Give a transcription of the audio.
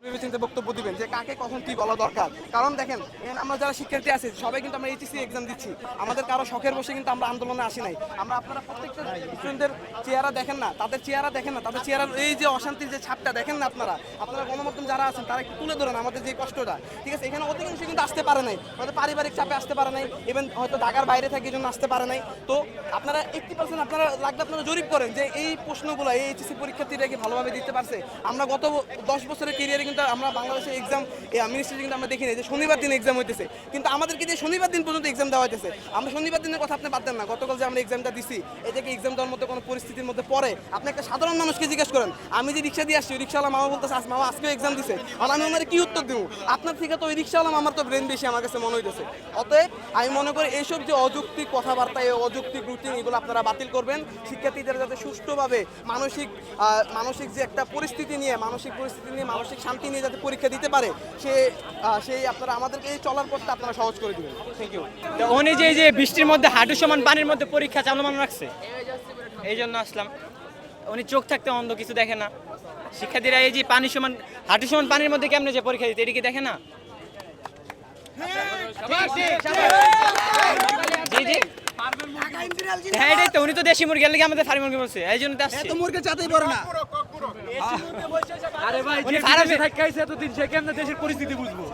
ভেবেচিন্তে বক্তব্য দিবেন যে কাকে কখন কি বলা দরকার। কারণ দেখেন আমরা যারা শিক্ষার্থী আছি সবাই কিন্তু আমরা এইচএসসি এক্সাম দিচ্ছি, আমাদের কারো শখের বসে কিন্তু আমরা আন্দোলনে আসি নাই। আমরা আপনারা প্রত্যেকটা স্টুডেন্টদের চেহারা দেখেন না, তাদের চেহারা দেখেন না, তাদের চেহারার এই যে অশান্তির যে ছাপটা দেখেন না আপনারা গণমাধ্যম যারা আছেন তারা একটু তুলে ধরেন আমাদের যে কষ্টটা। ঠিক আছে, এখানে অধিকাংশ কিন্তু আসতে পারে নাই, হয়তো পারিবারিক চাপে আসতে পারে নাই, ইভেন হয়তো ঢাকার বাইরে থাকে এই জন্য আসতে পারে নাই। তো আপনারা 80% আপনারা লাগলে আপনারা জরিপ করেন যে এই প্রশ্নগুলো এই এইচএসসি পরীক্ষার্থীরা কি ভালোভাবে দিতে পারছে। আমরা গত 10 বছরের ক্যারিয়ারে কিন্তু আমরা বাংলাদেশের এক্সাম মিনিস্ট্রি কিন্তু আমরা দেখিনি যে শনিবার দিন এক্সাম হইতেছে, কিন্তু আমাদেরকে যে শনিবার দিন পর্যন্ত এক্সাম দেওয়া হইতেছে। আমরা শনিবার দিনের কথা আপনি বাদ দেন না, গতকাল যে আমরা এক্সামটা দিছি এটাকে এক্সাম দেওয়ার মধ্যে কোনো পরিস্থিতির মধ্যে পড়ে? আপনি একটা সাধারণ মানুষকে জিজ্ঞেস করেন, আমি যে রিক্সা দিয়ে আসছি রিক্সাওয়ালা মামা বলতেছে মামা আজকেও এক্সাম দিছে, আর আমি ওনারে কি উত্তর দেবো? আপনার থেকে তো ওই রিক্সাওয়ালা মামার তো ব্রেন বেশি আমার কাছে মনে হইতেছে। অতএব আমি মনে করি এইসব যে অযৌক্তিক কথাবার্তা, এই অযৌক্তিক রুটিন এগুলো আপনারা বাতিল করবেন। শিক্ষার্থীদের যাতে সুষ্ঠুভাবে মানসিক যে একটা পরিস্থিতি নিয়ে মানসিক শান্তি নিয়ে যাতে পরীক্ষা দিতে পারে সেই আপনারা আমাদেরকে এই চলার পথটা আপনারা সহজ করে দিবেন। Thank you. উনি যে বৃষ্টির মধ্যে হাঁটু সমান পানির মধ্যে পরীক্ষা চালমান রাখছে, এই জন্য আসলাম। উনি চোখ থাকতে অন্ধ, কিছু দেখে না। শিক্ষার্থীরা এই যে হাঁটু সমান পানির মধ্যে কেমনে যে পরীক্ষা দিতে, এদিকে দেখে না। জি জি হ্যাঁ, এটাই তো। উনি তো দেশি মুরগি লেগে আমাদের ফার্মি মুরগি বলছে, এই জন্য তো আসছে। মুরগি চাতেই পারে না। আরে ভাই, উনি ফার্মে থাকাইছে এতদিন, সে কেমনে দেশের পরিস্থিতি বুঝবো?